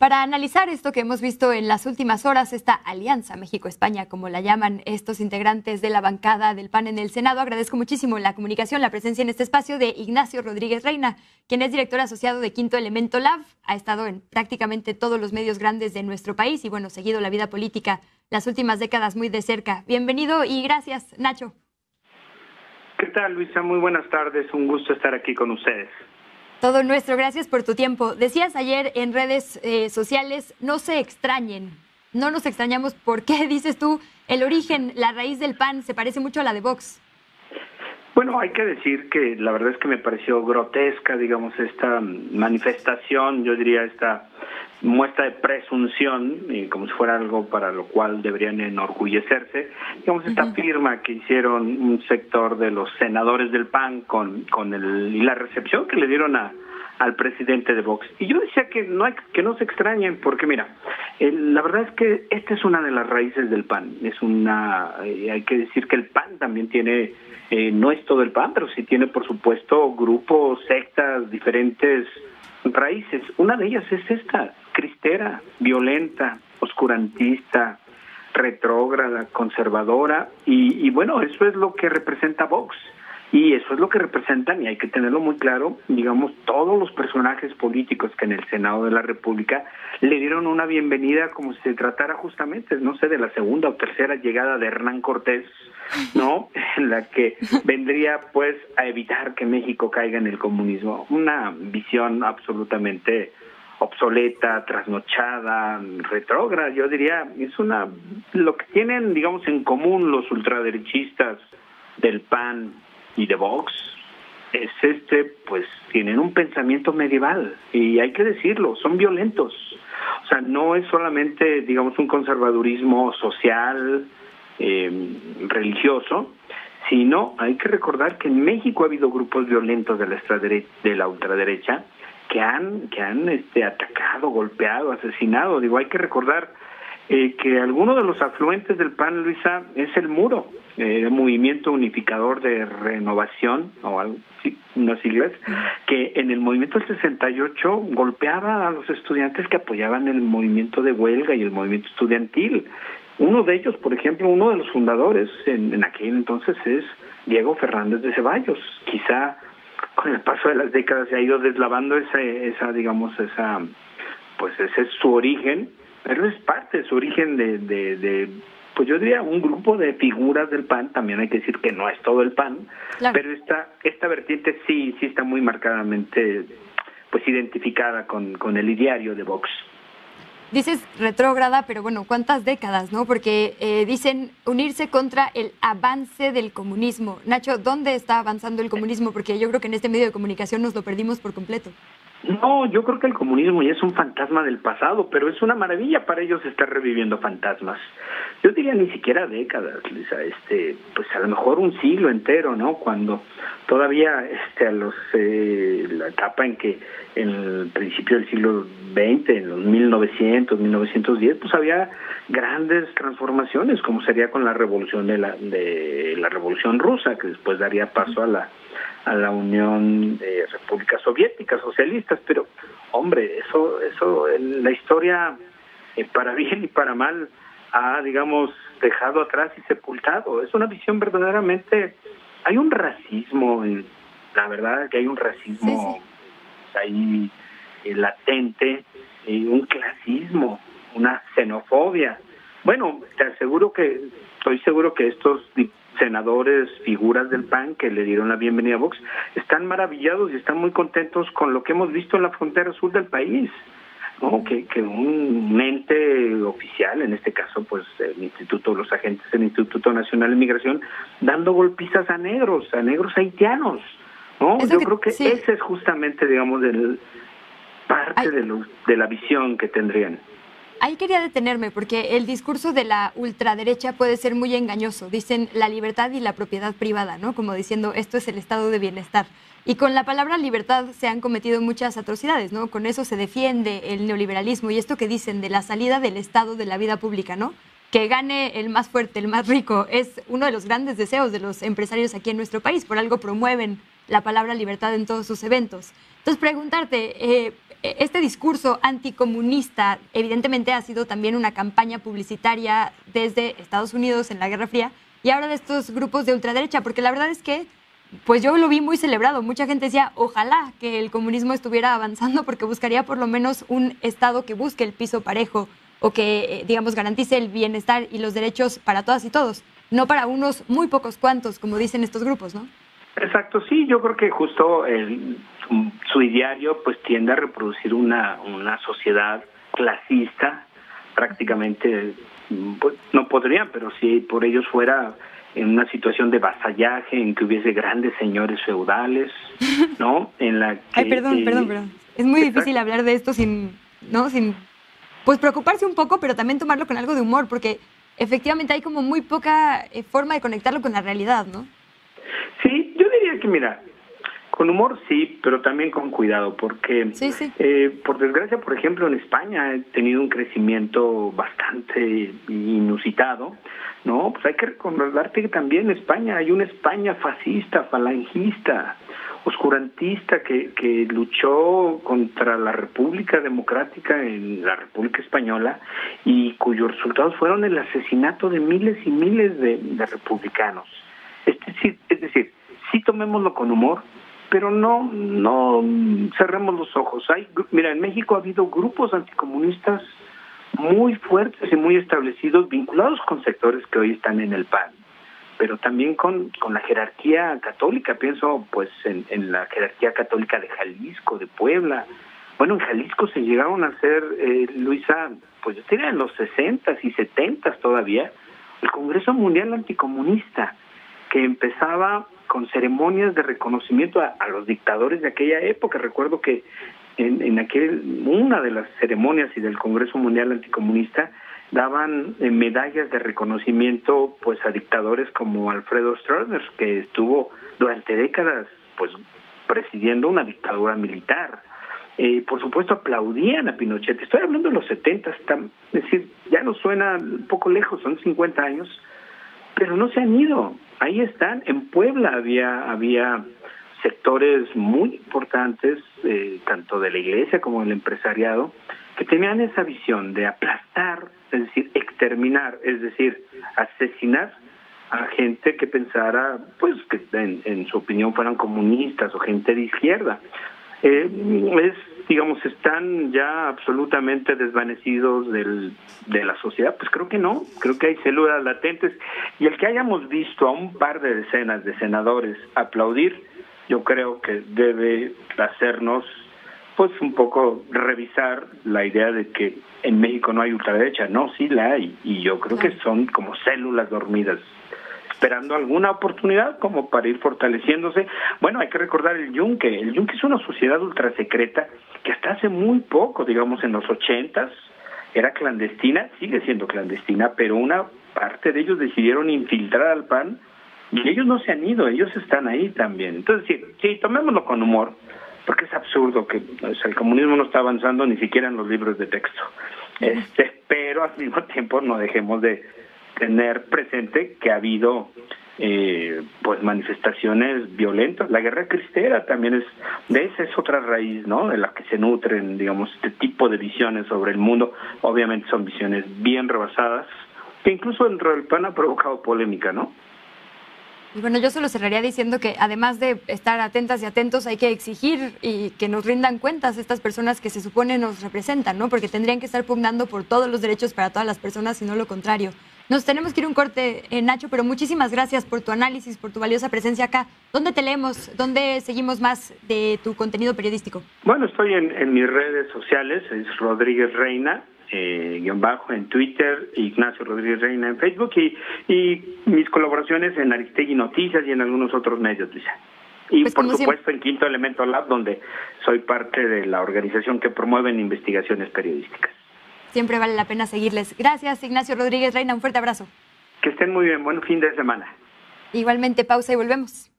Para analizar esto que hemos visto en las últimas horas, esta alianza México-España, como la llaman estos integrantes de la bancada del PAN en el Senado, agradezco muchísimo la comunicación, la presencia en este espacio de Ignacio Rodríguez Reina, quien es director asociado de Quinto Elemento Lab, ha estado en prácticamente todos los medios grandes de nuestro país y, bueno, seguido la vida política las últimas décadas muy de cerca. Bienvenido y gracias, Nacho. ¿Qué tal, Luisa? Muy buenas tardes, un gusto estar aquí con ustedes. Todo nuestro, gracias por tu tiempo. Decías ayer en redes sociales, no se extrañen, no nos extrañamos. ¿Por qué dices tú, el origen, la raíz del PAN se parece mucho a la de Vox? Bueno, hay que decir que la verdad es que me pareció grotesca, digamos, esta manifestación, yo diría esta muestra de presunción, y como si fuera algo para lo cual deberían enorgullecerse, digamos, esta firma que hicieron un sector de los senadores del PAN y la recepción que le dieron al presidente de Vox. Y yo decía que no se extrañen, porque mira, la verdad es que esta es una de las raíces del PAN. Hay que decir que el PAN también tiene, no es todo el PAN, pero sí tiene, por supuesto, grupos, sectas, diferentes raíces. Una de ellas es esta, cristera, violenta, oscurantista, retrógrada, conservadora, y bueno, eso es lo que representa Vox. Y eso es lo que representan, y hay que tenerlo muy claro, digamos, todos los personajes políticos que en el Senado de la República le dieron una bienvenida como si se tratara justamente, no sé, de la segunda o tercera llegada de Hernán Cortés, ¿no? En la que vendría, pues, a evitar que México caiga en el comunismo. Una visión absolutamente obsoleta, trasnochada, retrógrada, yo diría, lo que tienen, digamos, en común los ultraderechistas del PAN y de Vox es pues tienen un pensamiento medieval, y hay que decirlo, son violentos. O sea, no es solamente, digamos, un conservadurismo social, religioso, sino hay que recordar que en México ha habido grupos violentos de la ultraderecha que han atacado, golpeado, asesinado. Hay que recordar que alguno de los afluentes del PAN, Luisa, es el Muro, el Movimiento Unificador de Renovación, o algo, sí, unas siglas, que en el movimiento del 68 golpeaba a los estudiantes que apoyaban el movimiento de huelga y el movimiento estudiantil. Uno de ellos, por ejemplo, uno de los fundadores en aquel entonces es Diego Fernández de Ceballos. Quizá con el paso de las décadas se ha ido deslavando ese es su origen, pero es parte de su origen pues yo diría un grupo de figuras del PAN. También hay que decir que no es todo el PAN, claro, pero esta vertiente sí está muy marcadamente pues identificada con el ideario de Vox. Dices retrógrada, pero bueno, ¿cuántas décadas, no? Porque dicen unirse contra el avance del comunismo. Nacho, ¿dónde está avanzando el comunismo? Porque yo creo que en este medio de comunicación nos lo perdimos por completo. No, yo creo que el comunismo ya es un fantasma del pasado, pero es una maravilla para ellos estar reviviendo fantasmas. Yo diría ni siquiera décadas, Lisa, pues a lo mejor un siglo entero, ¿no? Cuando todavía la etapa en que en el principio del siglo XX, en los 1900, 1910, pues había grandes transformaciones, como sería con la revolución de la Revolución Rusa, que después daría paso a la Unión de Repúblicas Soviéticas Socialistas. Pero hombre, eso la historia, para bien y para mal, ha, digamos, dejado atrás y sepultado. Es una visión verdaderamente, hay un racismo, la verdad que hay un racismo ahí latente, un clasismo, una xenofobia. Bueno, estoy seguro que estos senadores, figuras del PAN que le dieron la bienvenida a Vox, están maravillados y están muy contentos con lo que hemos visto en la frontera sur del país, ¿no? Que un ente oficial, en este caso pues el Instituto Nacional de Migración, dando golpizas a negros haitianos, ¿no? Yo creo que ese es justamente, digamos, parte de la visión que tendrían. Ahí quería detenerme porque el discurso de la ultraderecha puede ser muy engañoso. Dicen la libertad y la propiedad privada, ¿no? Como diciendo esto es el estado de bienestar. Y con la palabra libertad se han cometido muchas atrocidades, ¿no? Con eso se defiende el neoliberalismo y esto que dicen de la salida del Estado de la vida pública, ¿no? Que gane el más fuerte, el más rico, es uno de los grandes deseos de los empresarios aquí en nuestro país. Por algo promueven la palabra libertad en todos sus eventos. Entonces, preguntarte, este discurso anticomunista evidentemente ha sido también una campaña publicitaria desde Estados Unidos en la Guerra Fría y ahora de estos grupos de ultraderecha, porque la verdad es que pues yo lo vi muy celebrado. Mucha gente decía, ojalá que el comunismo estuviera avanzando porque buscaría por lo menos un Estado que busque el piso parejo o que, digamos, garantice el bienestar y los derechos para todas y todos, no para unos muy pocos cuantos, como dicen estos grupos, ¿no? Exacto, sí, yo creo que justo su ideario pues tiende a reproducir una sociedad clasista, prácticamente, pues, no podrían, pero si por ellos fuera en una situación de vasallaje, en que hubiese grandes señores feudales, ¿no? En la que, Ay, perdón. Es muy difícil hablar de esto sin, pues preocuparse un poco, pero también tomarlo con algo de humor, porque efectivamente hay como muy poca forma de conectarlo con la realidad, ¿no? Sí, yo diría que, mira, con humor sí, pero también con cuidado, porque sí. Por desgracia, por ejemplo, en España ha tenido un crecimiento bastante inusitado, ¿no? Pues hay que recordarte que también en España hay una España fascista, falangista, oscurantista, que luchó contra la República Democrática en la República Española y cuyos resultados fueron el asesinato de miles y miles de republicanos. Es decir, sí tomémoslo con humor, pero no cerremos los ojos. Mira, en México ha habido grupos anticomunistas muy fuertes y muy establecidos, vinculados con sectores que hoy están en el PAN, pero también con la jerarquía católica. Pienso pues en la jerarquía católica de Jalisco, de Puebla. Bueno, en Jalisco se llegaron a hacer, Luisa, pues yo diría en los 60s y 70s todavía, el Congreso Mundial Anticomunista, que empezaba con ceremonias de reconocimiento a los dictadores de aquella época. Recuerdo que una de las ceremonias y del Congreso Mundial Anticomunista daban medallas de reconocimiento pues a dictadores como Alfredo Stroessner, que estuvo durante décadas pues presidiendo una dictadura militar. Por supuesto aplaudían a Pinochet. Estoy hablando de los 70, es decir, ya nos suena un poco lejos, son 50 años, pero no se han ido. Ahí están. En Puebla había sectores muy importantes, tanto de la iglesia como del empresariado, que tenían esa visión de aplastar, es decir, exterminar, es decir, asesinar a gente que pensara, pues, que en su opinión fueran comunistas o gente de izquierda. Digamos, están ya absolutamente desvanecidos de la sociedad. Pues creo que no, creo que hay células latentes, y el que hayamos visto a un par de decenas de senadores aplaudir, yo creo que debe hacernos pues un poco revisar la idea de que en México no hay ultraderecha. No, sí la hay, y yo creo que son como células dormidas, esperando alguna oportunidad como para ir fortaleciéndose. Bueno, hay que recordar el Yunque. El Yunque es una sociedad ultrasecreta que hasta hace muy poco, digamos en los 80s, era clandestina, sigue siendo clandestina, pero una parte de ellos decidieron infiltrar al PAN y ellos no se han ido, ellos están ahí también. Entonces, sí, tomémoslo con humor, porque es absurdo que el comunismo no está avanzando ni siquiera en los libros de texto. Pero al mismo tiempo no dejemos de tener presente que ha habido pues manifestaciones violentas. La guerra cristera también esa es otra raíz, ¿no?, de la que se nutren, digamos, este tipo de visiones sobre el mundo. Obviamente son visiones bien rebasadas, que incluso dentro del PAN ha provocado polémica, ¿no? Y bueno, yo solo cerraría diciendo que además de estar atentas y atentos, hay que exigir y que nos rindan cuentas estas personas que se supone nos representan, ¿no? Porque tendrían que estar pugnando por todos los derechos para todas las personas y no lo contrario. Nos tenemos que ir a un corte, Nacho, pero muchísimas gracias por tu análisis, por tu valiosa presencia acá. ¿Dónde te leemos? ¿Dónde seguimos más de tu contenido periodístico? Bueno, estoy en mis redes sociales, es Rodríguez Reina, _ en Twitter, Ignacio Rodríguez Reina en Facebook, y mis colaboraciones en Aristegui Noticias y en algunos otros medios, Luisa. Y pues por supuesto en Quinto Elemento Lab, donde soy parte de la organización que promueve investigaciones periodísticas. Siempre vale la pena seguirles. Gracias, Ignacio Rodríguez Reina, un fuerte abrazo. Que estén muy bien, buen fin de semana. Igualmente, pausa y volvemos.